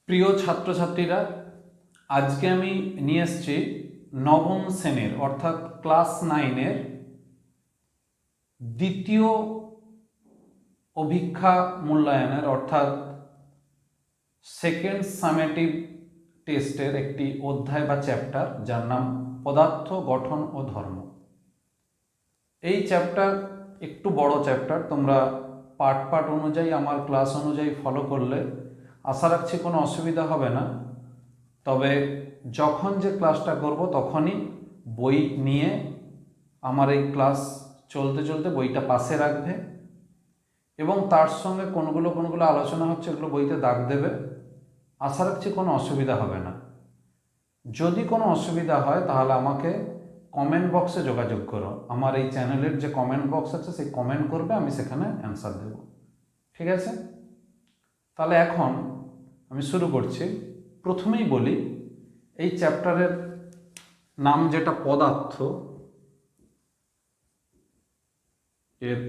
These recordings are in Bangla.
প্রিয় ছাত্রছাত্রীরা, আজকে আমি নিয়ে এসেছি নবম শ্রেণীর অর্থাৎ ক্লাস 9-এর দ্বিতীয় অভিক্ষা মূল্যায়নের অর্থাৎ সেকেন্ড সামেটিভ টেস্টের একটি অধ্যায় বা চ্যাপ্টার, যার নাম পদার্থ গঠন ও ধর্ম। এই চ্যাপ্টার একটু বড় চ্যাপ্টার। তোমরা পার্ট অনুযায়ী আমার ক্লাস অনুযায়ী ফলো করলে আশা রাখছি কোনো অসুবিধা হবে না। তবে যখন যে ক্লাসটা করব তখনই বই নিয়ে আমার এই ক্লাস চলতে চলতে বইটা পাশে রাখবে এবং তার সঙ্গে কোনগুলো আলোচনা হচ্ছে এগুলো বইতে দাগ দেবে। আশা রাখছি কোনো অসুবিধা হবে না। যদি কোনো অসুবিধা হয় তাহলে আমাকে কমেন্ট বক্সে যোগাযোগ করো। আমার এই চ্যানেলের যে কমেন্ট বক্স আছে সেই কমেন্ট করবে, আমি সেখানে অ্যান্সার দেব। ঠিক আছে? তাহলে এখন আমি শুরু করছি। প্রথমেই বলি, এই চ্যাপ্টারের নাম যেটা পদার্থ, এর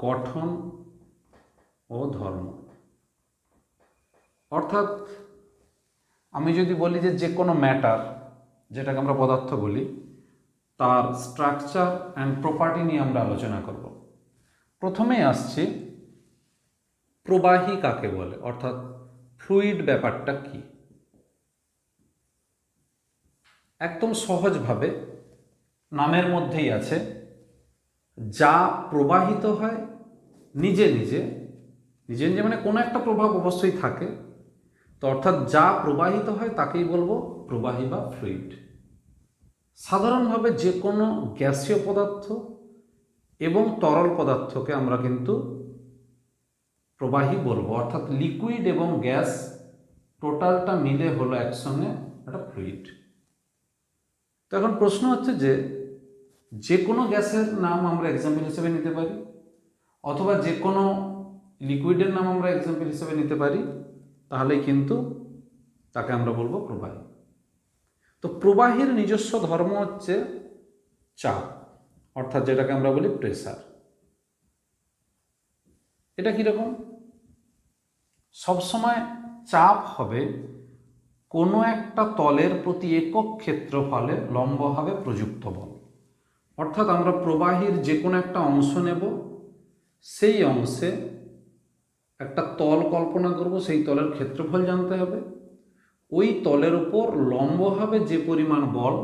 গঠন ও ধর্ম। অর্থাৎ আমি যদি বলি যে কোনো ম্যাটার, যেটাকে আমরা পদার্থ বলি, তার স্ট্রাকচার অ্যান্ড প্রপার্টি নিয়ে আমরা আলোচনা করব। প্রথমেই আসছি প্রবাহী কাকে বলে, অর্থাৎ ফ্লুইড ব্যাপারটা কি। একদম সহজভাবে নামের মধ্যেই আছে, যা প্রবাহিত হয় নিজে নিজে মানে কোনো একটা প্রভাব অবশ্যই থাকে, তো অর্থাৎ যা প্রবাহিত হয় তাকেই বলবো প্রবাহী বা ফ্লুইড। সাধারণভাবে যে কোনো গ্যাসীয় পদার্থ এবং তরল পদার্থকে আমরা কিন্তু প্রবাহী বলবো, অর্থাৎ লিকুইড এবং গ্যাস টোটালটা মিলে হলো একসঙ্গে একটা ফ্লুইড। তো এখন প্রশ্ন হচ্ছে যে কোনো গ্যাসের নাম আমরা এক্সাম্পল হিসেবে নিতে পারি, অথবা যে কোনো লিকুইডের নাম আমরা এক্সাম্পল হিসেবে নিতে পারি, তাহলেই কিন্তু তাকে আমরা বলবো প্রবাহী। তো প্রবাহীর নিজস্ব ধর্ম হচ্ছে চাপ, অর্থাৎ যেটাকে আমরা বলি প্রেসার। এটা কীরকম? সবসময় চাপ হবে কোনো একটা তলের প্রতি একক ক্ষেত্রফলে লম্বভাবে প্রযুক্ত বল। অর্থাৎ আমরা প্রবাহীর যে কোনো একটা অংশ নেব, সেই অংশে একটা তল কল্পনা করব, সেই তলের ক্ষেত্রফল জানতে হবে। ওই তলের উপর লম্বভাবে যে পরিমাণ বল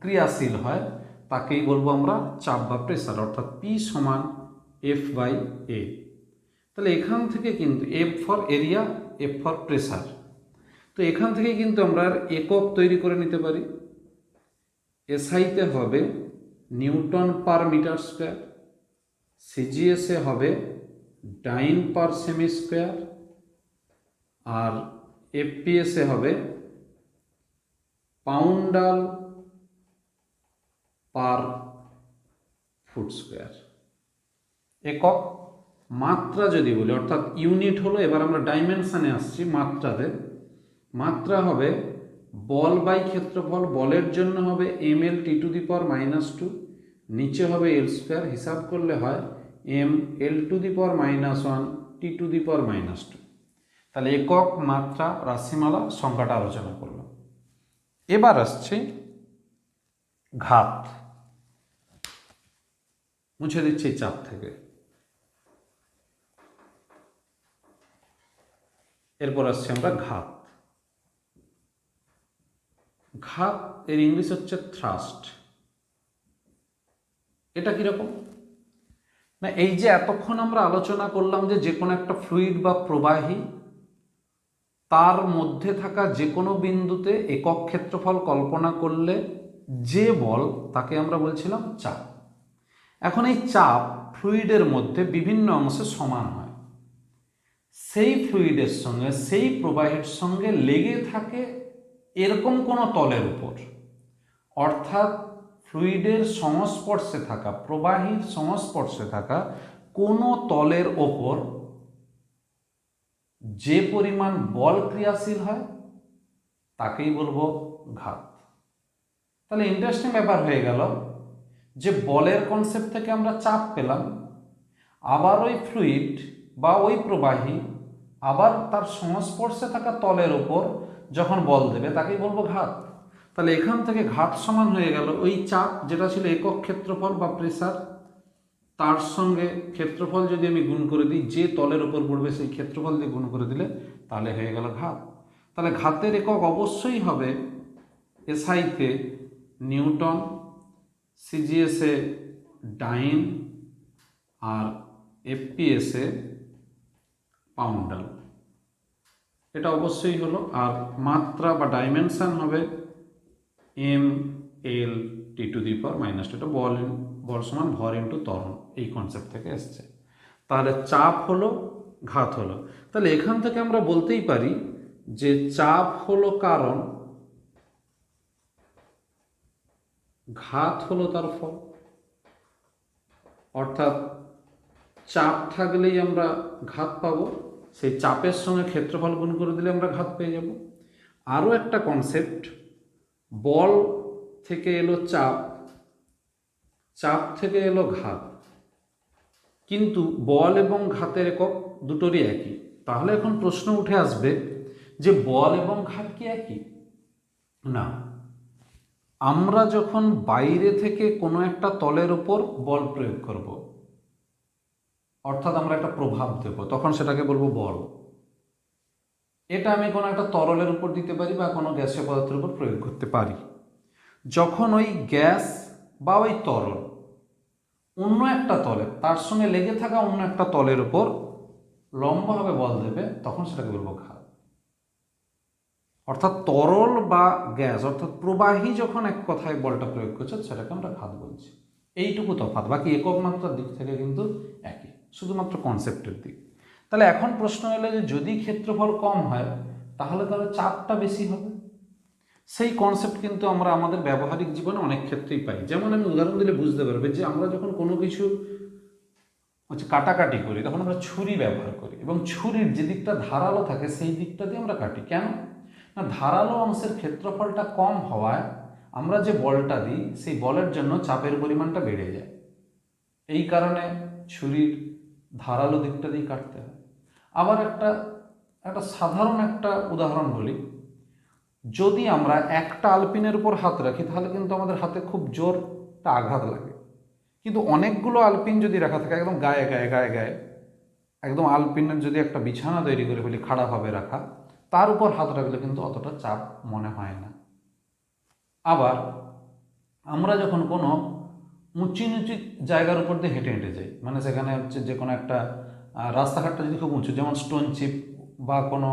ক্রিয়াশীল হয় তাকেই বলবো আমরা চাপ বা প্রেসার, অর্থাৎ P সমান F/A। তাহলে এখান থেকে কিন্তু F for area, F for pressure. তো এখান থেকে কিন্তু আমরা একক তৈরি করে নিতে পারি। এসআইতে হবে নিউটন পার মিটার স্কোয়ার, সিজিএসে হবে ডাইন পার সেমি স্কোয়ার, আর এফপিএসে হবে পাউন্ডাল পার ফুট স্কোয়ার। একক। মাত্রা যদি বলি, অর্থাৎ ইউনিট হলো, এবার আমরা ডাইমেনশনে আসছি মাত্রাতে। মাত্রা হবে বল বাই ক্ষেত্রফল। বলের জন্য হবে ml T⁻², নিচে হবে L², হিসাব করলে হয় mL⁻⁻1 T⁻²। তাহলে একক, মাত্রা, রাশিমালা, সংখ্যাটা আলোচনা করলাম। এবার আসছে ঘাত। মুছে দিচ্ছি চাপ থেকে। এরপর আসছে আমরা ঘাত। ঘাত এর ইংলিশ হচ্ছে থ্রাস্ট। এটা কিরকম না, এই যে এতক্ষণ আমরা আলোচনা করলাম যে কোনো একটা ফ্লুইড বা প্রবাহী, তার মধ্যে থাকা যে কোনো বিন্দুতে একক ক্ষেত্রফল কল্পনা করলে যে বল, তাকে আমরা বলছিলাম চাপ। এখন এই চাপ ফ্লুইডের মধ্যে বিভিন্ন অংশে সমান হয়। সেই ফ্লুইডের সঙ্গে, সেই প্রবাহের সঙ্গে লেগে থাকে এরকম কোনো তলের উপর, অর্থাৎ ফ্লুইডের সংস্পর্শে থাকা, প্রবাহীর সংস্পর্শে থাকা কোনো তলের ওপর যে পরিমাণ বল ক্রিয়াশীল হয় তাকেই বলবো ঘাত। তাহলে ইন্টারেস্টিং ব্যাপার হয়ে গেল যে বলের কনসেপ্ট থেকে আমরা চাপ পেলাম, আবার ওই ফ্লুইড বা ওই প্রবাহী আবার তার সংস্পর্শে থাকা তলের ওপর যখন বল দেবে তাকেই বলবো ঘাত। তাহলে এখান থেকে ঘাত সমান হয়ে গেল ওই চাপ যেটা ছিল একক ক্ষেত্রফল বা প্রেসার, তার সঙ্গে ক্ষেত্রফল যদি আমি গুণ করে দিই, যে তলের উপর পড়বে সেই ক্ষেত্রফল দিয়ে গুণ করে দিলে তাহলে হয়ে গেল ঘাত। তাহলে ঘাতের একক অবশ্যই হবে এসআইতে নিউটন, সিজিএসে ডাইন, আর এফপিএসে পাউন্ডাল। এটা অবশ্যই হলো। আর মাত্রা বা ডাইমেনশন হবে M L T to the power minus two. এটা বল সমান ভর ইন্টু ত্বরণ, এই কনসেপ্ট থেকে এসছে। তাহলে চাপ হলো, ঘাত হলো। তাহলে এখান থেকে আমরা বলতেই পারি যে চাপ হলো কারণ, ঘাত হলো তার ফল। অর্থাৎ চাপ থাকলেই আমরা ঘাত পাবো, সেই চাপের সঙ্গে ক্ষেত্রফল গুণ করে দিলে আমরা ঘাত পেয়ে যাব। আরও একটা কনসেপ্ট, বল থেকে এলো চাপ, চাপ থেকে এলো ঘাত, কিন্তু বল এবং ঘাতের একক দুটোরই একই। তাহলে এখন প্রশ্ন উঠে আসবে যে বল এবং ঘাত কি একই? না। আমরা যখন বাইরে থেকে কোনো একটা তলের উপর বল প্রয়োগ করব, অর্থাৎ আমরা একটা প্রভাব দেব, তখন সেটাকে বলবো বল। এটা আমি কোনো একটা তরলের উপর দিতে পারি বা কোনো গ্যাসীয় পদার্থের উপর প্রয়োগ করতে পারি। যখন ওই গ্যাস বা ওই তরল অন্য একটা তলে, তার সঙ্গে লেগে থাকা অন্য একটা তলের উপর লম্বভাবে বল দেবে, তখন সেটাকে বলবো ঘাত। অর্থাৎ তরল বা গ্যাস অর্থাৎ প্রবাহী যখন এক কথায় বলটা প্রয়োগ করছে সেটাকে আমরা ঘাত বলছি। এইটুকু তফাৎ, বাকি একক মাত্রার দিক থেকে কিন্তু একই, শুধুমাত্র কনসেপ্টের দিক। তাহলে এখন প্রশ্ন এলো যে যদি ক্ষেত্রফল কম হয় তাহলে চাপটা বেশি হবে। সেই কনসেপ্ট কিন্তু আমরা আমাদের ব্যবহারিক জীবনে অনেক ক্ষেত্রেই পাই। যেমন আমি উদাহরণ দিলে বুঝতে পারবে যে আমরা যখন কোনো কিছু কাটাকাটি করি তখন আমরা ছুরি ব্যবহার করি, এবং ছুরির যে দিকটা ধারালো থাকে সেই দিকটা দিয়ে আমরা কাটি। কেন না, ধারালো অংশের ক্ষেত্রফলটা কম হওয়ায় আমরা যে বলটা দিই সেই বলের জন্য চাপের পরিমাণটা বেড়ে যায়। এই কারণে ছুরির ধারালো দিকটা দিয়ে কাটতে হয়। আবার একটা সাধারণ একটা উদাহরণ বলি, যদি আমরা একটা আলপিনের উপর হাত রাখি তাহলে কিন্তু আমাদের হাতে খুব জোর একটা আঘাত লাগে, কিন্তু অনেকগুলো আলপিন যদি রাখা থাকে একদম গায়ে গায়ে গায়ে গায়ে, একদম আলপিনের যদি একটা বিছানা তৈরি করে ফেলি খাড়াভাবে রাখা, তার উপর হাত রাখলে কিন্তু অতটা চাপ মনে হয় না। আবার আমরা যখন কোনো উঁচু নিচু জায়গার উপর দিয়ে হেঁটে হেঁটে যাই, মানে সেখানে হচ্ছে যে কোনো একটা রাস্তাঘাটটা যদি খুব উঁচু, যেমন স্টোন চিপ বা কোনো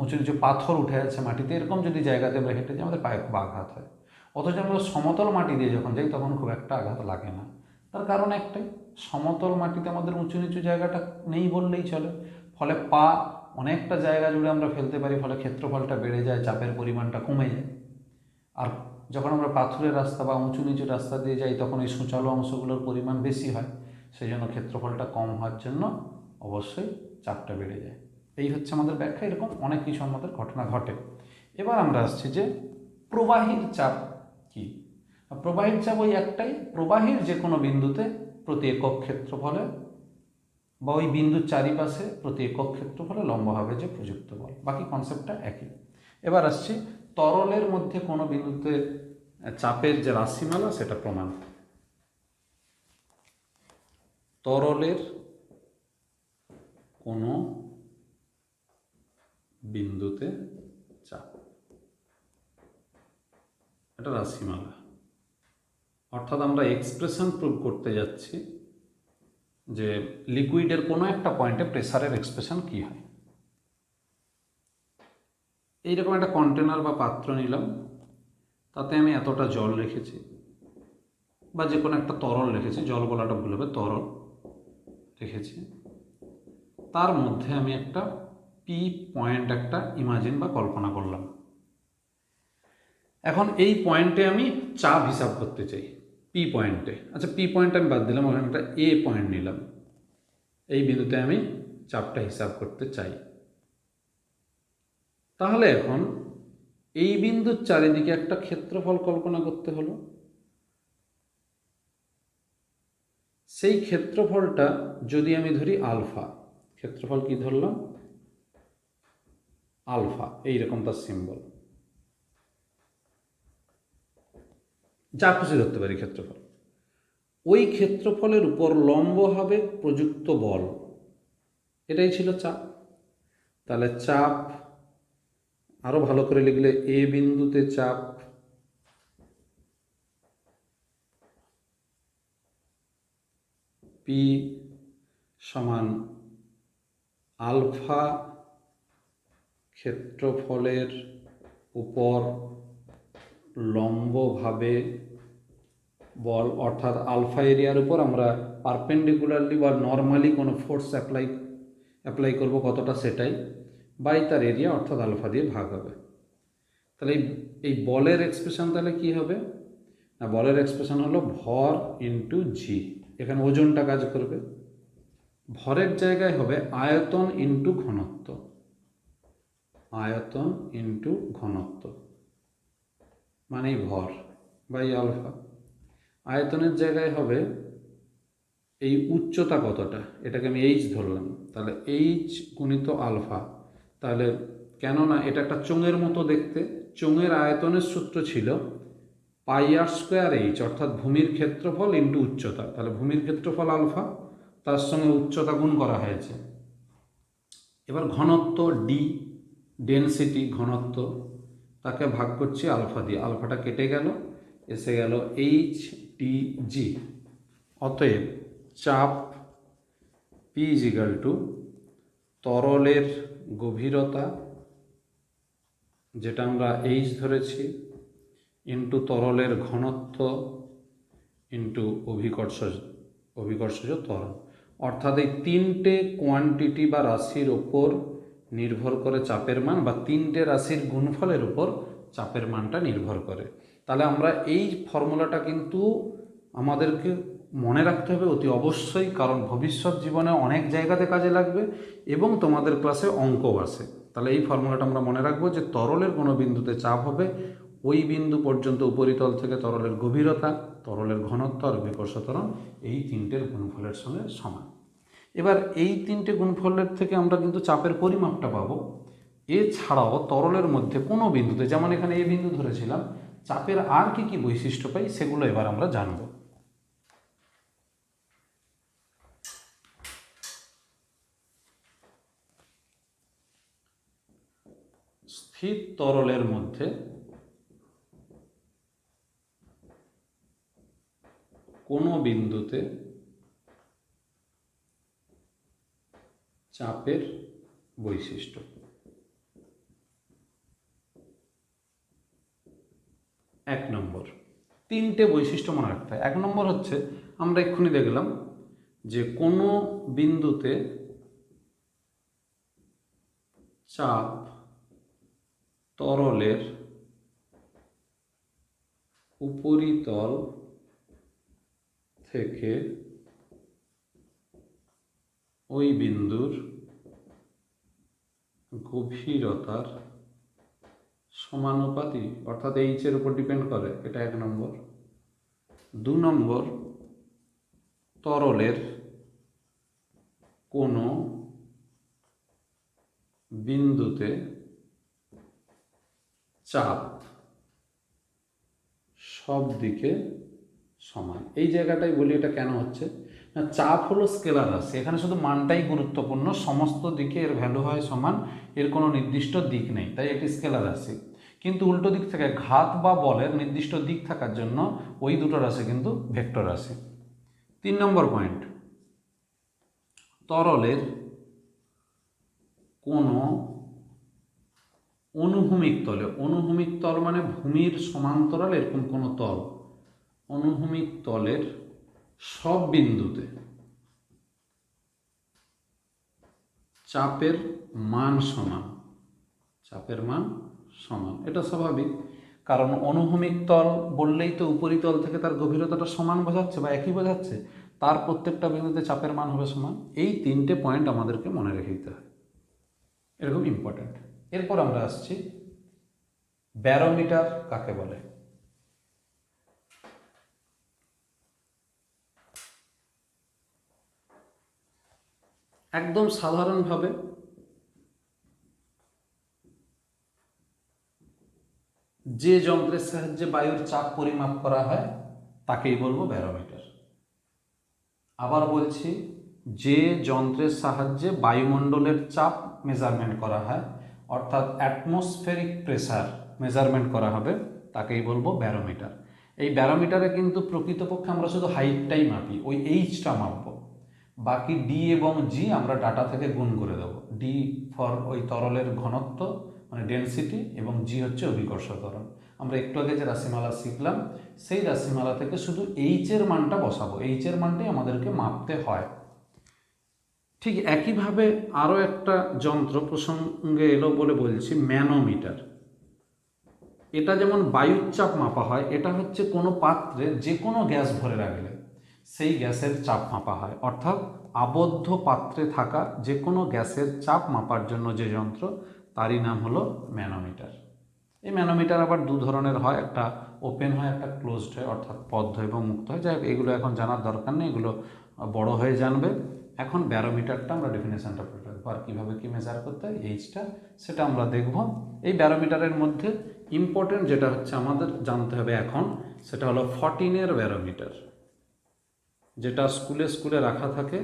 উঁচু নিচু পাথর উঠে আছে মাটিতে, এরকম যদি জায়গাতে আমরা হেঁটে যাই আমাদের পায়ে খুব আঘাত হয়। অথচ আমরা সমতল মাটি দিয়ে যখন যাই তখন খুব একটা আঘাত লাগে না। তার কারণ একটাই, সমতল মাটিতে আমাদের উঁচু নিচু জায়গাটা নেই বললেই চলে, ফলে পা অনেকটা জায়গা জুড়ে আমরা ফেলতে পারি, ফলে ক্ষেত্রফলটা বেড়ে যায়, চাপের পরিমাণটা কমে যায়। আর যখন আমরা পাথুরের রাস্তা বা উঁচু নিচু রাস্তা দিয়ে যাই তখন এই সূচালো অংশগুলোর পরিমাণ বেশি হয়, সেই জন্য ক্ষেত্রফলটা কম হওয়ার জন্য অবশ্যই চাপটা বেড়ে যায়। এই হচ্ছে আমাদের ব্যাখ্যা। এরকম অনেক কিছু আমাদের ঘটনা ঘটে। এবার আমরা আসছি যে প্রবাহীর চাপ কি। প্রবাহীর চাপ ওই একটাই, প্রবাহীর যে কোনো বিন্দুতে প্রতি একক ক্ষেত্রফলে বা ওই বিন্দুর চারিপাশে প্রতি একক ক্ষেত্রফলে লম্বভাবে যে প্রযুক্ত বল, বাকি কনসেপ্টটা একই। এবার আসছি তরলের মধ্যে কোনো বিন্দুতে চাপের যে রাশিমালা সেটা প্রমাণ। তরলের কোনো বিন্দুতে চাপ, এটা রাশিমালা। অর্থাৎ আমরা এক্সপ্রেশন প্রুভ করতে যাচ্ছি যে লিকুইডের কোনো একটা পয়েন্টে প্রেসারের এক্সপ্রেশন কি হয়। এইরকম একটা কন্টেনার বা পাত্র নিলাম, তাতে আমি এতটা জল রেখেছি বা যে কোনো একটা তরল রেখেছি, জল বলাটা ভুল হবে, তরল রেখেছি। তার মধ্যে আমি একটা পি পয়েন্ট একটা ইমাজিন বা কল্পনা করলাম। এখন এই পয়েন্টে আমি চাপ হিসাব করতে চাই, পি পয়েন্টে। আচ্ছা, পি পয়েন্ট আমি বাদ দিলাম, ওখানে একটা এ পয়েন্ট নিলাম। এই বিন্দুতে আমি চাপটা হিসাব করতে চাই। তাহলে এখন এই বিন্দুর চারিদিকে একটা ক্ষেত্রফল কল্পনা করতে হলো। সেই ক্ষেত্রফলটা যদি আমি ধরি আলফা, ক্ষেত্রফল কি ধরলাম? আলফা, এইরকম তার সিম্বল, যা খুশি ধরতে পারি ক্ষেত্রফল। ওই ক্ষেত্রফলের উপর লম্বভাবে প্রযুক্ত বল, এটাই ছিল চাপ। তাহলে চাপ আরো ভালো করে লিখলে এ বিন্দুতে চাপ পি সমান আলফা ক্ষেত্রফলের উপর লম্বভাবে বল, অর্থাৎ আলফা এরিয়ার উপর আমরা পারপেন্ডিকুলারলি বা নর্মালি কোনো ফোর্স অ্যাপ্লাই করব কতটা, সেটাই বাই তার এরিয়া অর্থাৎ আলফা দিয়ে ভাগ হবে। তাহলে এই বলের এক্সপ্রেশন তাহলে কি হবে না, বলের এক্সপ্রেশন হলো ভর ইন্টু জি। এখানে ওজনটা কাজ করবে, ভরের জায়গায় হবে আয়তন ইন্টু ঘনত্ব, আয়তন ইন্টু ঘনত্ব মানেই ভর বাই আলফা। আয়তনের জায়গায় হবে এই উচ্চতা কতটা, এটাকে আমি এইচ ধরলাম, তাহলে এইচ গুণিত আলফা। তাহলে কেননা এটা একটা চোঙের মতো দেখতে, চোঙের আয়তনের সূত্র ছিল পাই আর স্কোয়ার এইচ, অর্থাৎ ভূমির ক্ষেত্রফল ইন্টু উচ্চতা। তাহলে ভূমির ক্ষেত্রফল আলফা, তার সঙ্গে উচ্চতা গুণ করা হয়েছে। এবার ঘনত্ব ডি, ডেনসিটি ঘনত্ব, তাকে ভাগ করছি আলফা দিয়ে, আলফাটা কেটে গেল, এসে গেল এইচ ডি জি। অতএব চাপ পি ইজিক্যাল টু তরলের গভীরতা, যেটা আমরা এইচ ধরেছি, ইন্টু তরলের ঘনত্ব ইন্টু অভিকর্ষজ ত্বরণ। অর্থাৎ এই তিনটে কোয়ান্টিটি বা রাশির ওপর নির্ভর করে চাপের মান, বা তিনটে রাশির গুণফলের উপর চাপের মানটা নির্ভর করে। তাহলে আমরা এই ফর্মুলাটা কিন্তু আমাদেরকে মনে রাখতে হবে অতি অবশ্যই, কারণ ভবিষ্যৎ জীবনে অনেক জায়গাতে কাজে লাগবে এবং তোমাদের ক্লাসে অঙ্কও আসে। তাহলে এই ফর্মুলাটা আমরা মনে রাখবো যে তরলের কোনো বিন্দুতে চাপ হবে ওই বিন্দু পর্যন্ত উপরিতল থেকে তরলের গভীরতা, তরলের ঘনত্ব আর অভিকর্ষ ত্বরণ, এই তিনটের গুণফলের সঙ্গে সমান। এবার এই তিনটে গুণফলের থেকে আমরা কিন্তু চাপের পরিমাপটা পাবো। এছাড়াও তরলের মধ্যে কোনো বিন্দুতে, যেমন এখানে এই বিন্দু ধরেছিলাম, চাপের আর কি কি বৈশিষ্ট্য পাই সেগুলো এবার আমরা জানব। স্থির তরলের মধ্যে কোনো বিন্দুতে চাপের বৈশিষ্ট্য। এক নম্বর, তিনটে বৈশিষ্ট্য মনে রাখতে হয়। এক নম্বর হচ্ছে, আমরা এক্ষুনি দেখলাম যে কোনো বিন্দুতে চাপ তরলের উপরিতল থেকে ওই বিন্দুর গভীরতার সমানুপাতি, অর্থাৎ এইচ এর উপর ডিপেন্ড করে, এটা এক নম্বর। দু নম্বর, তরলের কোনো বিন্দুতে চাপ সব দিকে সমান। এই জায়গাটাই বলি এটা কেন হচ্ছে না, চাপ হলো স্কেলার রাশি, এখানে শুধু মানটাই গুরুত্বপূর্ণ, সমস্ত দিকে এর ভ্যালু হয় সমান, এর কোনো নির্দিষ্ট দিক নেই, তাই এটি স্কেলার রাশি। কিন্তু উল্টো দিক থেকে ঘাত বা বলের নির্দিষ্ট দিক থাকার জন্য ওই দুটো রাশি কিন্তু ভেক্টর রাশি। 3 নম্বর পয়েন্ট, তরলের কোনো অনুভূমিক তলে, অনুভূমিক তল মানে ভূমির সমান্তরাল এরকম কোনো তল, অনুভূমিক তলের সব বিন্দুতে চাপের মান সমান, চাপের মান সমান। এটা স্বাভাবিক, কারণ অনুভূমিক তল বললেই তো উপরিতল থেকে তার গভীরতাটা সমান বোঝাচ্ছে বা একই বোঝাচ্ছে, তার প্রত্যেকটা বিন্দুতে চাপের মান হবে সমান। এই তিনটে পয়েন্ট আমাদেরকে মনে রেখে দিতে হয়, এরকম ইম্পর্টেন্ট। এরপর আমরা আসছি ব্যারোমিটার কাকে বলে। একদম সাধারণভাবে যে যন্ত্রের সাহায্যে বায়ুর চাপ পরিমাপ করা হয় তাকেই বলবো ব্যারোমিটার। আবার বলছি, যে যন্ত্রের সাহায্যে বায়ুমণ্ডলের চাপ মেজারমেন্ট করা হয়, অর্থাৎ অ্যাটমসফেরিক প্রেসার মেজারমেন্ট করা হবে, তাকেই বলবো ব্যারোমিটার। এই ব্যারোমিটারে কিন্তু প্রকৃতপক্ষে আমরা শুধু হাইটটাই মাপি, ওই এইচটা মাপবো, বাকি ডি এবং জি আমরা ডাটা থেকে গুণ করে দেবো। ডি ফর ওই তরলের ঘনত্ব মানে ডেনসিটি, এবং জি হচ্ছে অভিকর্ষ ত্বরণ। আমরা একটু আগে যে রাশিমালা শিখলাম সেই রাশিমালা থেকে শুধু এইচের মানটা বসাবো, এইচের মানটাই আমাদেরকে মাপতে হয়। ঠিক একইভাবে আরও একটা যন্ত্র প্রসঙ্গে এলো বলে বলছি, ম্যানোমিটার। এটা যেমন বায়ুর চাপ মাপা হয়, এটা হচ্ছে কোনো পাত্রে যে কোনো গ্যাস ভরে রাখলে সেই গ্যাসের চাপ মাপা হয়, অর্থাৎ আবদ্ধ পাত্রে থাকা যে কোনো গ্যাসের চাপ মাপার জন্য যে যন্ত্র, তারই নাম হলো ম্যানোমিটার। এই ম্যানোমিটার আবার দু ধরনের হয়, একটা ওপেন হয়, একটা ক্লোজড হয়, অর্থাৎ বদ্ধ এবং মুক্ত হয়। যাই হোক, এগুলো এখন জানার দরকার নেই, এগুলো বড় হয়ে জানবে। এখন ব্যারোমিটারটা আমরা ডেফিনেশনটা পড়ে রাখবো, আর কীভাবে কী মেজার করতে হয় এইচটা সেটা আমরা দেখব। এই ব্যারোমিটারের মধ্যে ইম্পর্টেন্ট যেটা হচ্ছে আমাদের জানতে হবে এখন, সেটা হলো 14-এর ব্যারোমিটার, যেটা স্কুলে স্কুলে রাখা থাকে,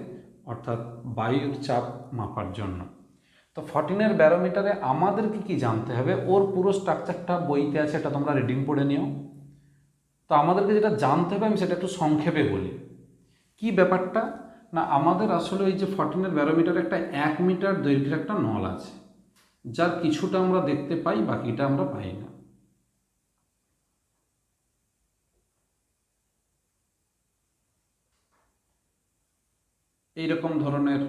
অর্থাৎ বায়ুর চাপ মাপার জন্য। তো 14-এর ব্যারোমিটারে আমাদের কি জানতে হবে, ওর পুরো স্ট্রাকচারটা বইতে আছে, এটা তোমরা রিডিং পড়ে নিও। তো আমাদেরকে যেটা জানতে হবে আমি সেটা একটু সংক্ষেপে বলি। কি ব্যাপারটা না, আমাদের আসলে ওই যে 14-এর ব্যারোমিটারে একটা 1 মিটার দৈর্ঘ্যের একটা নল আছে, যার কিছুটা আমরা দেখতে পাই, বাকিটা আমরা পাই না। এইরকম ধরনের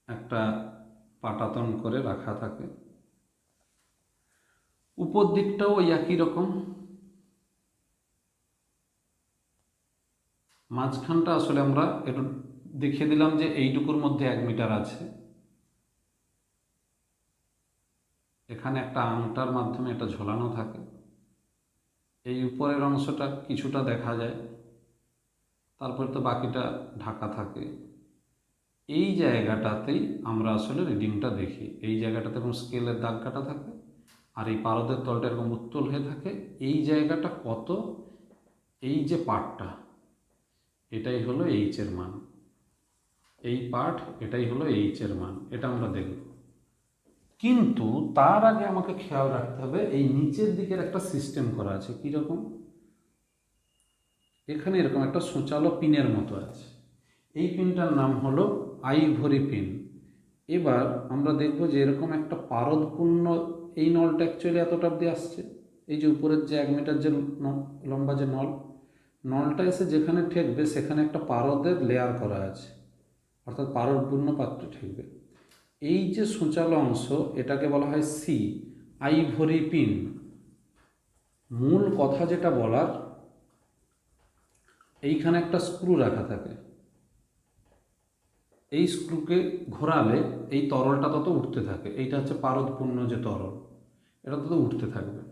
একটা পাটাতন করে রাখা থাকে, উপর দিকটাও ওই একই রকম, মাঝখানটা আসলে আমরা একটু দেখিয়ে দিলাম যে এইটুকুর মধ্যে 1 মিটার আছে। এখানে একটা আংটার মাধ্যমে এটা ঝোলানো থাকে, এই উপরের অংশটা কিছুটা দেখা যায়, তারপরে তো বাকিটা ঢাকা থাকে। এই জায়গাটাতেই আমরা আসলে রিডিংটা দেখি, এই জায়গাটাতে এরকম স্কেলের দাগ কাটা থাকে, আর এই পারদের তলটা এরকম উত্তল হয়ে থাকে। এই জায়গাটা কত, এই যে পার্টটা, এটাই হলো এইচের মান, এই পার্ট এটাই হলো এইচের মান, এটা আমরা দেখব। কিন্তু তার আগে আমাকে খেয়াল রাখতে হবে, এই নিচের দিকের একটা সিস্টেম করা আছে। কীরকম, এখানে এরকম একটা সূচালো পিনের মতো আছে, এই পিনটার নাম হলো আইভরি পিন। এবার আমরা দেখব যে এরকম একটা পারদপূর্ণ, এই নলটা অ্যাকচুয়ালি এতটা অব্দি আসছে, এই যে উপরের যে 1 মিটার যে লম্বা যে নলটা এসে যেখানে ঠেকবে সেখানে একটা পারদের লেয়ার করা আছে, অর্থাৎ পারদপূর্ণ পাত্র ঠেকবে। এই যে সূচালো অংশ, এটাকে বলা হয় সি, আইভরি পিন। মূল কথা যেটা বলার, এইখানে একটা স্ক্রু রাখা থাকে, এই স্ক্রুকে ঘোরালে এই তরলটা তত উঠতে থাকে, এইটা হচ্ছে পারদপূর্ণ যে তরল, এটা তত উঠতে থাকবে।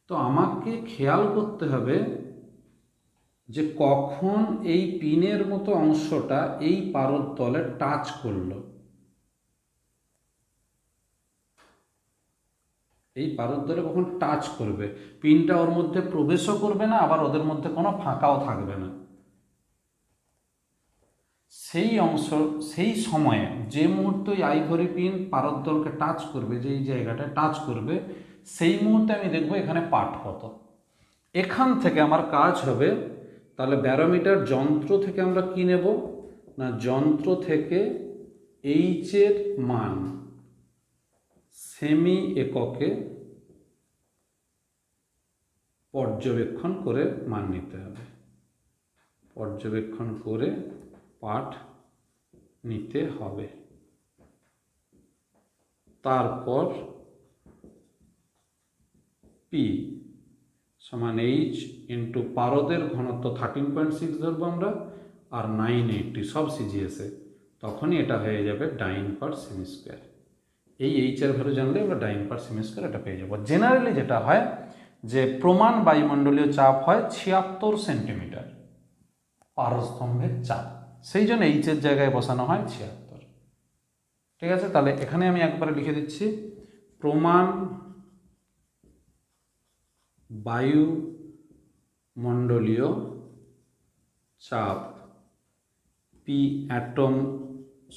তো আমাকে খেয়াল করতে হবে যে কখন এই পিনের মতো অংশটা এই পারদ তলে টাচ করলো, এই পারদ তলে কখন টাচ করবে, পিনটা ওর মধ্যে প্রবেশও করবে না, আবার ওদের মধ্যে কোনো ফাঁকাও থাকবে না। সেই অংশ, সেই সময়ে যে মুহূর্তে আইভরি পিন পারদতলকে টাচ করবে, যেই জায়গাটায় টাচ করবে, সেই মুহূর্তে আমি দেখব এখানে পাঠ কত। এখান থেকে আমার কাজ হবে, তাহলে ব্যারোমিটার যন্ত্র থেকে আমরা কি নেব না, যন্ত্র থেকে এইচের মান সেমি এককে পর্যবেক্ষণ করে মান নিতে হবে, পর্যবেক্ষণ করে পাঠ নিতে হবে। তারপর পি সমান এইচ ইন্টু পারদের ঘনত্ব 13.6 ধরবো আমরা, আর 980 সব সিজিএসে, তখনই এটা হয়ে যাবে ডাইন পার সেমি স্কোয়ার। এই এইচের ভ্যালু জানলে আমরা ডাইন পার সেমি স্কোয়ার এটা পেয়ে যাবো। জেনারেলি যেটা হয় যে প্রমাণ বায়ুমণ্ডলীয় চাপ হয় 76 সেন্টিমিটার পারস্তম্ভের চাপ, সেই জন্য এইচের জায়গায় বসানো হয় 76। ঠিক আছে, তাহলে এখানে আমি একবারে লিখে দিচ্ছি, প্রমাণ বায়ুমণ্ডলীয় চাপ পি অ্যাটম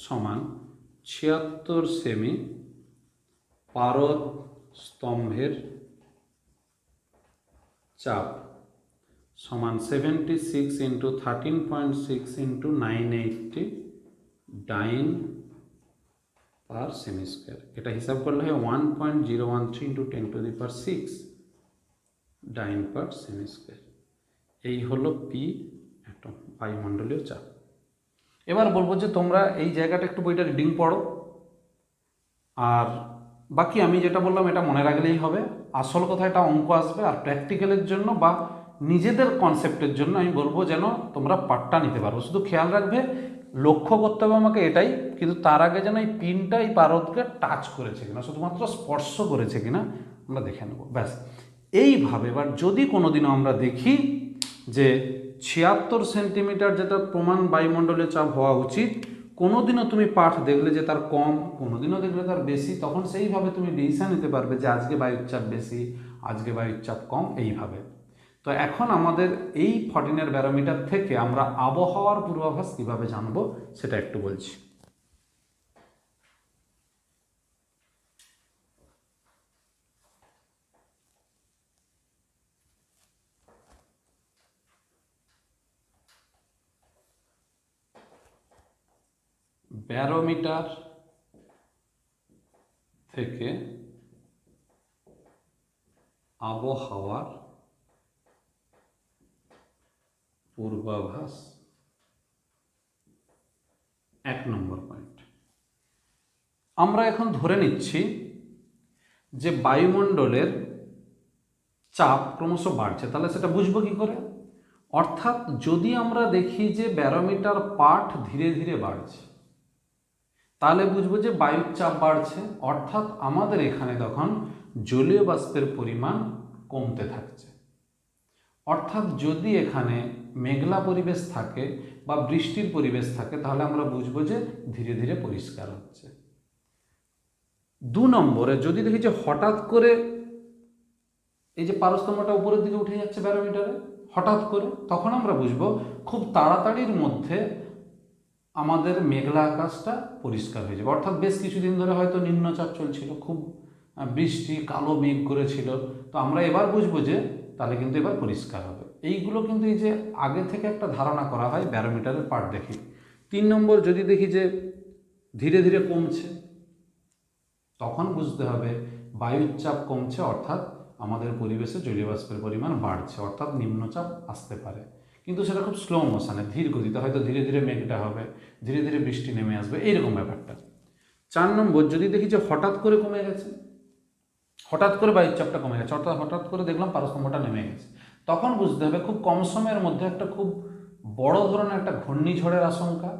সমান 76 সেমি পারদ স্তম্ভের চাপ সমান 76 ইন্টু 13.6 ইন্টু 980 ডাইন পার সেমি স্কোয়ার। এটা হিসাব করলে হয় 1.013 ইন্টু 10⁶ ডাইন পার সেমি স্কোয়ার। এই হলো পি অ্যাটম বায়ুমণ্ডলীয় চাপ। এবার বলবো যে তোমরা এই জায়গাটা একটু বইটা রিডিং পড়ো, আর বাকি আমি যেটা বললাম এটা মনে রাখলেই হবে। আসল কথা এটা অঙ্ক আসবে, আর প্র্যাকটিক্যালের জন্য বা নিজেদের কনসেপ্টের জন্য আমি বলবো যেন তোমরা পার্টটা নিতে পারো। শুধু খেয়াল রাখবে, লক্ষ্য করতে হবে আমাকে এটাই, কিন্তু তার আগে যেন এই পিনটা এই পারদকে টাচ করেছে কিনা, শুধুমাত্র স্পর্শ করেছে কিনা আমরা দেখে নেব, ব্যাস। এইভাবে এবার যদি কোনোদিনও আমরা দেখি যে 76 সেন্টিমিটার যেটা প্রমাণ বায়ুমণ্ডলীয় চাপ হওয়া উচিত, কোনোদিনও তুমি পাঠ দেখলে যে তার কম, কোনোদিনও দেখলে তার বেশি, তখন সেইভাবে তুমি ডিসিশন নিতে পারবে যে আজকে বায়ুর চাপ বেশি, আজকে বায়ুর চাপ কম, এইভাবে। তো এখন আমাদের এই 14 ব্যারোমিটার থেকে আমরা আবহাওয়ার পূর্বাভাস কিভাবে জানবো সেটা একটু বলছি। ব্যারোমিটার থেকে আবহাওয়ার পূর্বাভাস 1 নম্বর পয়েন্ট। আমরা এখন ধরে নিচ্ছি যে বায়ুমণ্ডলের চাপ ক্রমশ বাড়ছে, তাহলে সেটা বুঝবো কি করে? অর্থাৎ যদি আমরা দেখি যে ব্যারোমিটার পাঠ ধীরে ধীরে বাড়ছে, তাহলে বুঝবো যে বায়ুর চাপ বাড়ছে, অর্থাৎ আমাদের এখানে তখন জলীয় বাষ্পের পরিমাণ কমতে থাকছে। অর্থাৎ যদি এখানে মেঘলা পরিবেশ থাকে বা বৃষ্টির পরিবেশ থাকে, তাহলে আমরা বুঝবো যে ধীরে ধীরে পরিষ্কার হচ্ছে। 2 নম্বরে যদি দেখি যে হঠাৎ করে এই যে পারস্তম্ভটা উপরের দিকে উঠে যাচ্ছে ব্যারোমিটারে হঠাৎ করে, তখন আমরা বুঝবো খুব তাড়াতাড়ির মধ্যে আমাদের মেঘলা আকাশটা পরিষ্কার হয়ে যাবে। অর্থাৎ বেশ কিছুদিন ধরে হয়তো নিম্নচাপ চলছিল, খুব বৃষ্টি কালো মেঘ করেছিল, তো আমরা এবার বুঝবো যে তাহলে কিন্তু এবার পরিষ্কার হবে। এইগুলো কিন্তু এই যে আগে থেকে একটা ধারণা করা হয় ব্যারোমিটারের পাঠ দেখি। 3 নম্বর যদি দেখি যে ধীরে ধীরে কমছে, তখন বুঝতে হবে বায়ুর চাপ কমছে, অর্থাৎ আমাদের পরিবেশে জলীয় বাষ্পের পরিমাণ বাড়ছে, অর্থাৎ নিম্নচাপ আসতে পারে, কিন্তু সেটা খুব স্লো মোশনে, ধীর গতিতে, হয়তো ধীরে ধীরে মেঘটা হবে, ধীরে ধীরে বৃষ্টি নেমে আসবে, এইরকম ব্যাপারটা। 4 নম্বর যদি দেখি যে হঠাৎ করে কমে গেছে, হঠাৎ করে বায়ুর চাপটা কমে গেছে, অর্থাৎ হঠাৎ করে দেখলাম পারস্তম্ভটা নেমে গেছে, তখন বুঝতে হবে খুব কম সময়ের মধ্যে একটা খুব বড় ধরনের একটা ঘূর্ণিঝড়ের আশঙ্কা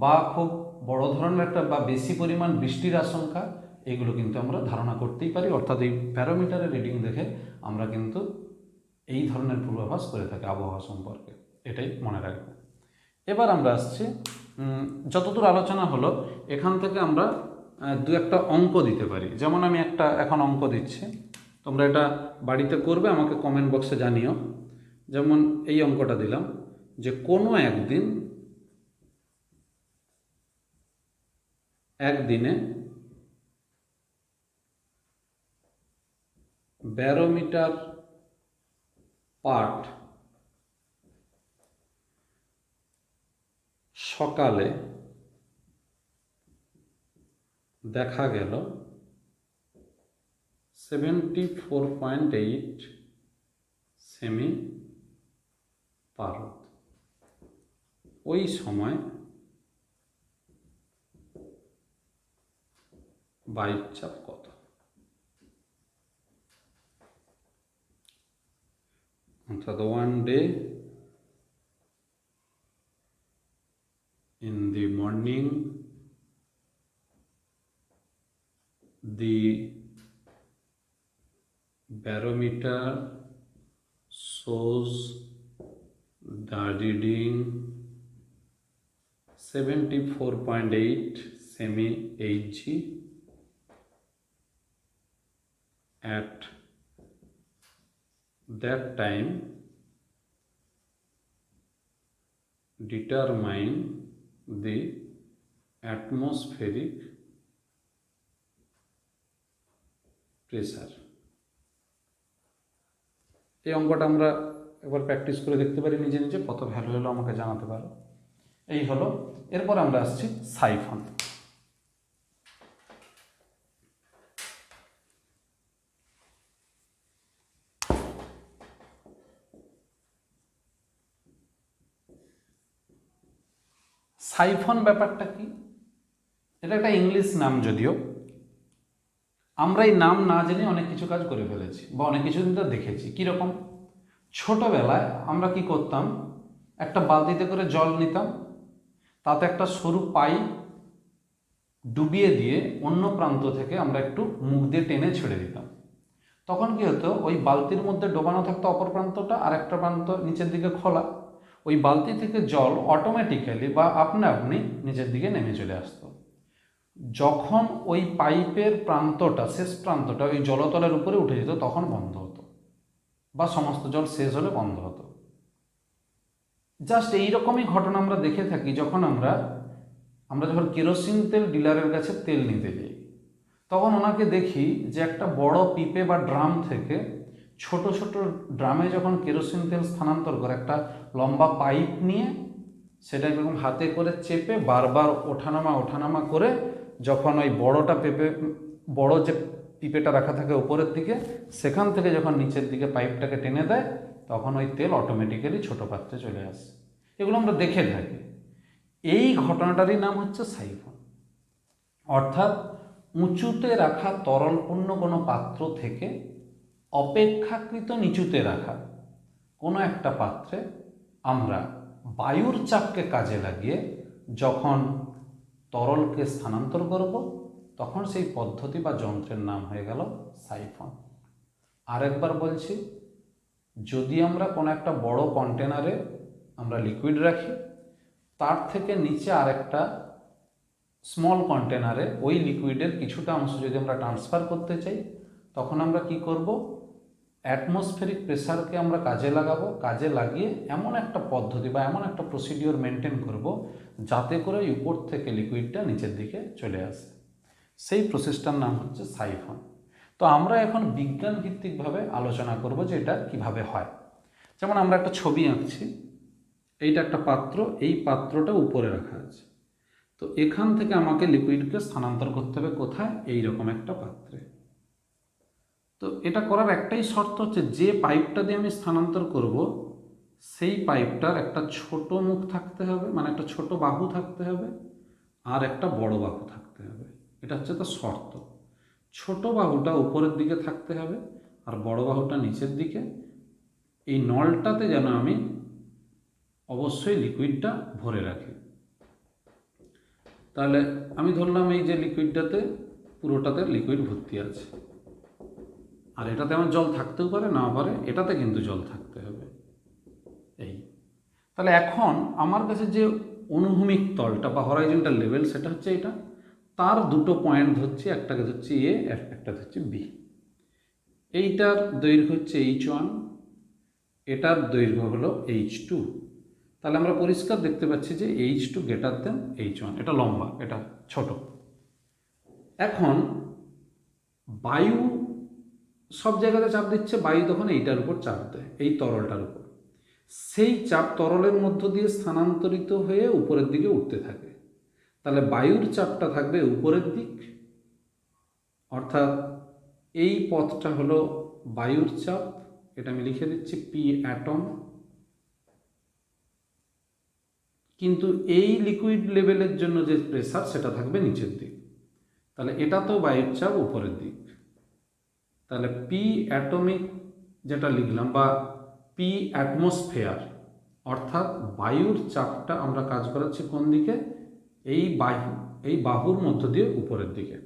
বা খুব বড় ধরনের একটা বা বেশি পরিমাণ বৃষ্টির আশঙ্কা, এগুলো কিন্তু আমরা ধারণা করতেই পারি। অর্থাৎ এই প্যারামিটারের রিডিং দেখে আমরা কিন্তু এই ধরনের পূর্বাভাস করে থাকি আবহাওয়া সম্পর্কে, এটাই মনে রাখবো। এবার আমরা আসছি, যতদূর আলোচনা হলো এখান থেকে আমরা 2-1টা অঙ্ক দিতে পারি। যেমন আমি একটা এখন অঙ্ক দিচ্ছি, তোমরা এটা বাড়িতে করবে, আমাকে কমেন্ট বক্সে জানিও। যেমন এই অঙ্কটা দিলাম যে কোনো একদিনে ব্যারোমিটার পাঠ সকালে দেখা গেল 74.8 সেমি পারদ। ওই সময় বায়ুর চাপ কত? অর্থাৎ 1 day in the morning the barometer shows the reading 74.8 semi Hg at that time determine the atmospheric pressure। এই অঙ্কটা আমরা একবার প্র্যাকটিস করে দেখতে পারি নিজে নিজে, কত ভ্যালু হলো আমাকে জানাতে পারো। এই হলো। এরপর আমরা আসছি সাইফন। সাইফন ব্যাপারটা কি? এটা একটা ইংলিশ নাম, যদিও আমরা এই নাম না জেনে অনেক কিছু কাজ করে ফেলেছি বা অনেক কিছু কিন্তু দেখেছি। কীরকম? ছোটবেলায় আমরা কি করতাম, একটা বালতিতে করে জল নিতাম, তাতে একটা সরু পাইপ ডুবিয়ে দিয়ে অন্য প্রান্ত থেকে আমরা একটু মুখ দিয়ে টেনে ছেড়ে দিতাম। তখন কি হতো, ওই বালতির মধ্যে ডোবানো থাকতো অপর প্রান্তটা, আর একটা প্রান্ত নিচের দিকে খোলা। ওই বালতি থেকে জল অটোমেটিক্যালি বা আপনা আপনি নিচের দিকে নেমে চলে আসতো। যখন ওই পাইপের প্রান্তটা, শেষ প্রান্তটা ওই জলতলের উপরে উঠে যেত, তখন বন্ধ হতো, বা সমস্ত জল শেষ হলে বন্ধ হতো। জাস্ট এইরকমই ঘটনা আমরা দেখে থাকি যখন আমরা যখন কেরোসিন তেল ডিলারের কাছে তেল নিতে যাই, তখন ওনাকে দেখি যে একটা বড় পিপে বা ড্রাম থেকে ছোট ছোট ড্রামে যখন কেরোসিন তেল স্থানান্তর করে, একটা লম্বা পাইপ নিয়ে সেটা এরকম হাতে করে চেপে বারবার ওঠানামা করে, যখন ওই বড় যে পিপেটা রাখা থাকে উপরের দিকে, সেখান থেকে যখন নিচের দিকে পাইপটাকে টেনে দেয়, তখন ওই তেল অটোমেটিক্যালি ছোট পাত্রে চলে আসে। এগুলো আমরা দেখে থাকি। এই ঘটনাটারই নাম হচ্ছে সাইফন। অর্থাৎ উঁচুতে রাখা তরলপূর্ণ কোনো পাত্র থেকে অপেক্ষাকৃত নিচুতে রাখা কোনো একটা পাত্রে আমরা বায়ুর চাপকে কাজে লাগিয়ে যখন তরলকে স্থানান্তর করব, তখন সেই পদ্ধতি বা যন্ত্রের নাম হয়ে গেল সাইফন। আরেকবার বলছি, যদি আমরা কোনো একটা বড় কন্টেনারে আমরা লিকুইড রাখি, তার থেকে নিচে আরেকটা স্মল কন্টেনারে ওই লিকুইডের কিছুটা অংশ যদি আমরা ট্রান্সফার করতে চাই, তখন আমরা কি করব, অ্যাটমসফেরিক প্রেসারকে আমরা কাজে লাগাবো। কাজে লাগিয়ে এমন একটা পদ্ধতি বা এমন একটা প্রসিডিওর মেনটেন করব, যাতে করে উপর থেকে লিকুইডটা নিচের দিকে চলে আসে। সেই প্রসেসটার নাম হচ্ছে সাইফন। তো আমরা এখন বিজ্ঞান ভিত্তিকভাবে আলোচনা করব যে এটা কীভাবে হয়। যেমন আমরা একটা ছবি আঁকছি, এইটা একটা পাত্র, এই পাত্রটা উপরে রাখা আছে। তো এখান থেকে আমাকে লিকুইডকে স্থানান্তর করতে হবে কোথায়? এই রকম একটা পাত্রে। তো এটা করার একটাই শর্ত হচ্ছে, যে পাইপটা দিয়ে আমি স্থানান্তর করব, সেই পাইপটার একটা ছোট মুখ থাকতে হবে, মানে একটা ছোট বাহু থাকতে হবে, আর একটা বড় বাহু থাকতে হবে। এটা হচ্ছে তার শর্ত। ছোট বাহুটা উপরের দিকে থাকতে হবে আর বড় বাহুটা নিচের দিকে। এই নলটাতে যেন আমি অবশ্যই লিকুইডটা ভরে রাখি। তাহলে আমি ধরলাম এই যে লিকুইডটাতে পুরোটাতে লিকুইড ভর্তি আছে, আর এটাতে আমার জল থাকতেও পারে, নাও পারে, এটাতে কিন্তু জল থাকতে হবে। এই তাহলে এখন আমার কাছে যে অনুভূমিক তলটা বা হরাইজন্টাল লেভেল, সেটা হচ্ছে এটা। তার দুটো পয়েন্ট ধরছি, একটাকে ধরছি এ, একটা ধরছি বি। এইটার দৈর্ঘ্য হচ্ছে H1, এটার দৈর্ঘ্য হলো H2। তাহলে আমরা পরিষ্কার দেখতে পাচ্ছি যে H2 গ্রেটার দেন H1। এটা লম্বা, এটা ছোট। এখন বায়ু সব জায়গাতে চাপ দিচ্ছে, বায়ু তখন এইটার উপর চাপ দেয়, এই তরলটার উপর। সেই চাপ তরলের মধ্য দিয়ে স্থানান্তরিত হয়ে উপরের দিকে উঠতে থাকে। তাহলে বায়ুর চাপটা থাকবে উপরের দিক, অর্থাৎ এই পথটা হলো বায়ুর চাপ। এটা আমি লিখে দিচ্ছি পি অ্যাটম। কিন্তু এই লিকুইড লেভেলের জন্য যে প্রেসার, সেটা থাকবে নিচের দিক। তাহলে এটা তো বায়ুর চাপ উপরের দিক। তাহলে পি অ্যাটমিক যেটা লিখলাম, বা পি অ্যাটমসফেয়ার, অর্থাৎ বায়ুর চাপটা আমরা কাজ করাচ্ছি কোন দিকে? এই বাহুর মধ্য দিয়ে উপরের দিকে।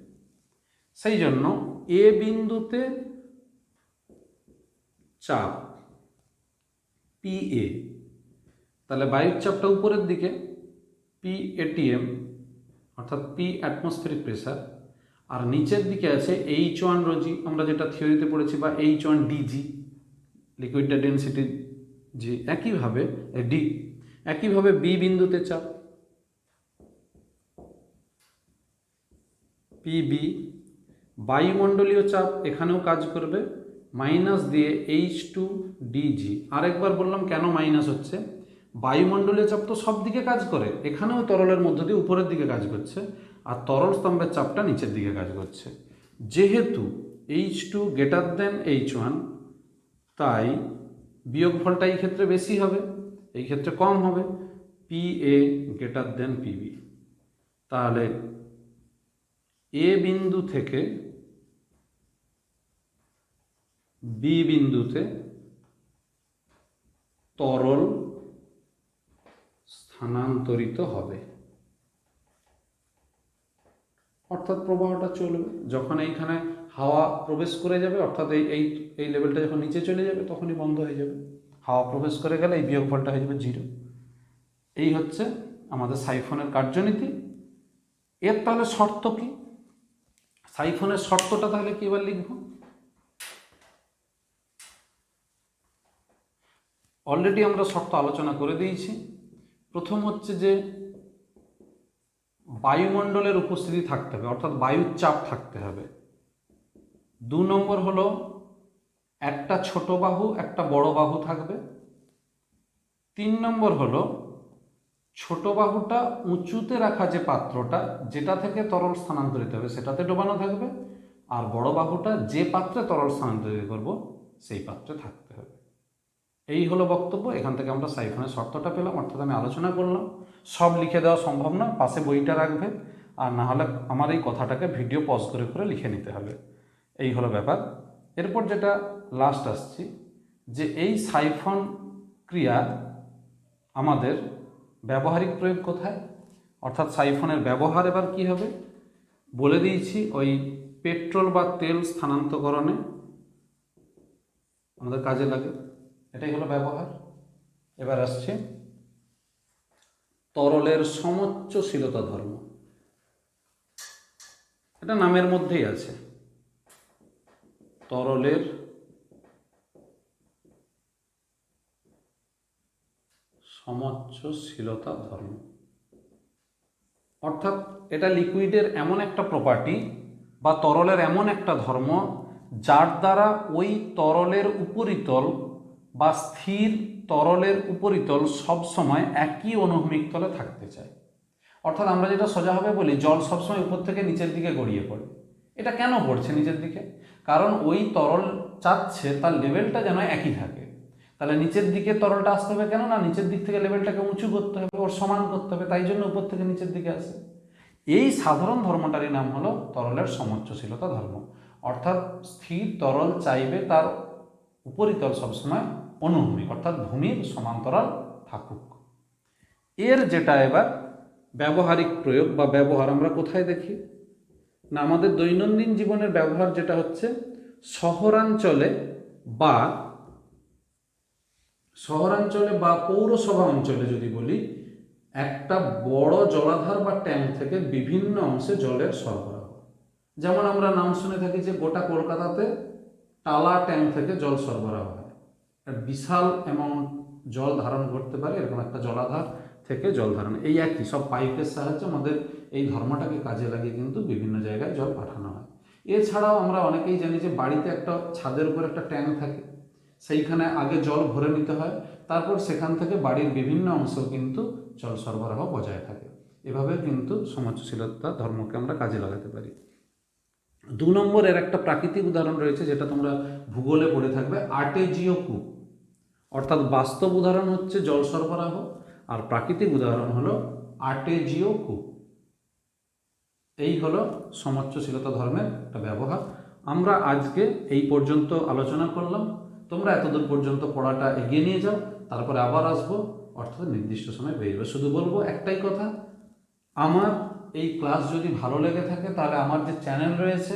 সেই জন্য এ বিন্দুতে চাপ পি এ, তাহলে বায়ুর চাপটা উপরের দিকে, পি এটিএম অর্থাৎ পি অ্যাটমসফেরিক প্রেসার। আর নিচের দিকে আছে H1 রোজি, আমরা যেটা থিওরিতে পড়েছি, বা H1 ডিজি লিকুইডটা ডেনসিটি জি। একইভাবে ডি, একইভাবে বি বিন্দুতে চাপ পিবি, বায়ুমণ্ডলীয় চাপ এখানেও কাজ করবে, মাইনাস দিয়ে H2DG। আরেকবার বললাম কেন মাইনাস হচ্ছে, বায়ুমণ্ডলীয় চাপ তো সব দিকে কাজ করে, এখানেও তরলের মধ্য দিয়ে উপরের দিকে কাজ করছে, আর তরল স্তম্ভের চাপটা নিচের দিকে কাজ করছে। যেহেতু H2 গ্রেটার দেন H1, তাই বিয়োগফলটা এই ক্ষেত্রে বেশি হবে, এই ক্ষেত্রে কম হবে, PA গ্রেটার দেন PB। তাহলে এ বিন্দু থেকে বি বিন্দুতে তরল স্থানান্তরিত হবে, অর্থাৎ প্রবাহটা চলবে। যখন এইখানে হাওয়া প্রবেশ করে যাবে, অর্থাৎ এই এই এই লেভেলটা যখন নিচে চলে যাবে তখনই বন্ধ হয়ে যাবে। হাওয়া প্রবেশ করে গেলে এই বিয়োগফলটা হয়ে যাবে 0। এই হচ্ছে আমাদের সাইফনের কার্যনীতি। এর তাহলে শর্ত কি, সাইফনের শর্তটা তাহলে কি এবার লিখব? অলরেডি আমরা শর্ত আলোচনা করে দিয়েছি। প্রথম হচ্ছে যে বায়ুমণ্ডলের উপস্থিতি থাকতে হবে, অর্থাৎ বায়ুর চাপ থাকতে হবে। 2 নম্বর হলো একটা ছোট বাহু একটা বড় বাহু থাকবে। 3 নম্বর হলো ছোট বাহুটা উঁচুতে রাখা যে পাত্রটা, যেটা থেকে তরল স্থানান্তরিত হবে সেটাতে ডোবানো থাকবে, আর বড় বাহুটা যে পাত্রে তরল স্থানান্তরিত করব সেই পাত্রে থাকতে হবে। এই হলো বক্তব্য। এখান থেকে আমরা সাইফনের শর্তটা পেলাম, অর্থাৎ আমি আলোচনা করলাম। সব লিখে দেওয়া সম্ভব না, পাশে বইটা রাখবে, আর না হলে আমার এই কথাটাকে ভিডিও পজ করে করে লিখে নিতে হবে। এই হলো ব্যাপার। এরপর যেটা লাস্ট আসছি, যে এই সাইফন ক্রিয়া আমাদের ব্যবহারিক প্রয়োগ কোথায়, অর্থাৎ সাইফনের ব্যবহার এবার কি হবে বলে দিয়েছি। ওই পেট্রোল বা তেল স্থানান্তরকরণে আমাদের কাজে লাগে, এটাই হলো ব্যবহার। এবার আসছে তরলের সমোচ্চশীলতা ধর্ম, এটা নামের মধ্যেই আছে, তরলের সমোচ্চশীলতা ধর্ম। অর্থাৎ এটা লিকুইডের এমন একটা প্রপার্টি বা তরলের এমন একটা ধর্ম যার দ্বারা ওই তরলের উপরিতল বা স্থির তরলের উপরিতল সবসময় একই অনুভূমিক তলে থাকতে চায়। অর্থাৎ আমরা যেটা সোজাভাবে বলি, জল সবসময় উপর থেকে নিচের দিকে গড়িয়ে পড়ে। এটা কেন পড়ছে নিচের দিকে? কারণ ওই তরল চাচ্ছে তার লেভেলটা যেন একই থাকে। তাহলে নিচের দিকে তরলটা আসতে হবে কেন? না, নিচের দিক থেকে লেভেলটাকে উঁচু করতে হবে, ওর সমান করতে হবে, তাই জন্য উপর থেকে নিচের দিকে আসে। এই সাধারণ ধর্মটারই নাম হলো তরলের সমোচ্চশীলতা ধর্ম। অর্থাৎ স্থির তরল চাইবে তার উপরিতল সবসময় অনুভূমিক, অর্থাৎ ভূমির সমান্তরাল থাকুক। এর যেটা এবার ব্যবহারিক প্রয়োগ বা ব্যবহার আমরা কোথায় দেখি না, আমাদের দৈনন্দিন জীবনের ব্যবহার যেটা হচ্ছে শহরাঞ্চলে বা পৌরসভা অঞ্চলে যদি বলি, একটা বড় জলাধার বা ট্যাঙ্ক থেকে বিভিন্ন অংশে জলের সরবরাহ। যেমন আমরা নাম শুনে থাকি যে গোটা কলকাতাতে টালা ট্যাঙ্ক থেকে জল সরবরাহ হয়, বিশাল অ্যামাউন্ট জল ধারণ করতে পারে এরকম একটা জলাধার থেকে জল ধারণ। এই একই সব পাইপের সাহায্যে আমাদের এই ধর্মটাকে কাজে লাগিয়ে কিন্তু বিভিন্ন জায়গায় জল পাঠানো হয়। এছাড়াও আমরা অনেকেই জানি যে বাড়িতে একটা ছাদের উপর একটা ট্যাঙ্ক থাকে, সেইখানে আগে জল ভরে নিতে হয়, তারপর সেখান থেকে বাড়ির বিভিন্ন অংশ কিন্তু জল সরবরাহ বজায় থাকে। এভাবে কিন্তু সমোচ্চশীলতা ধর্মকে আমরা কাজে লাগাতে পারি। 2 নম্বরের একটা প্রাকৃতিক উদাহরণ রয়েছে যেটা তোমরা ভূগোলে পড়ে থাকবে, আর্টেজিও কূপ। অর্থাৎ বাস্তব উদাহরণ হচ্ছে জল সরবরাহ, আর প্রাকৃতিক উদাহরণ হলো আর্টেজিও কূপ। এই হলো সমোচ্চশীলতা ধর্মের একটা ব্যবহার। আমরা আজকে এই পর্যন্ত আলোচনা করলাম। তোমরা এতদূর পর্যন্ত পড়াটা এগিয়ে নিয়ে যাও, তারপরে আবার আসবো, অর্থাৎ নির্দিষ্ট সময় বেরোবে। শুধু বলবো একটাই কথা, আমার এই ক্লাস যদি ভালো লেগে থাকে তাহলে আমার যে চ্যানেল রয়েছে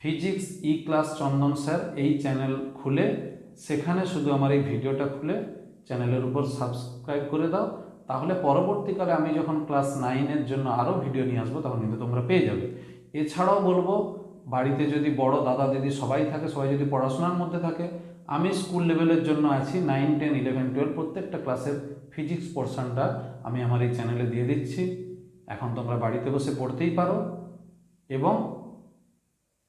ফিজিক্স ই ক্লাস চন্দন স্যার, এই চ্যানেল খুলে সেখানে শুধু আমার এই ভিডিওটা খুলে চ্যানেলের উপর সাবস্ক্রাইব করে দাও, তাহলে পরবর্তীকালে আমি যখন ক্লাস 9-এর জন্য আরও ভিডিও নিয়ে আসবো তখন কিন্তু তোমরা পেয়ে যাবে। এছাড়াও বলবো, বাড়িতে যদি বড় দাদা দিদি সবাই থাকে, সবাই যদি পড়াশোনার মধ্যে থাকে, আমি স্কুল লেভেলের জন্য আছি, 9, 10, 11, 12 প্রত্যেকটা ক্লাসের ফিজিক্স পোর্শনটা আমি আমার এই চ্যানেলে দিয়ে দিচ্ছি। এখন তোমরা বাড়িতে বসে পড়তেই পারো, এবং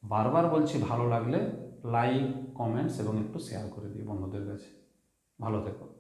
বারবার বলছি ভালো লাগলে লাইক, কমেন্টস এবং একটু শেয়ার করে দিও বন্ধুদের কাছে। ভালো থেকো।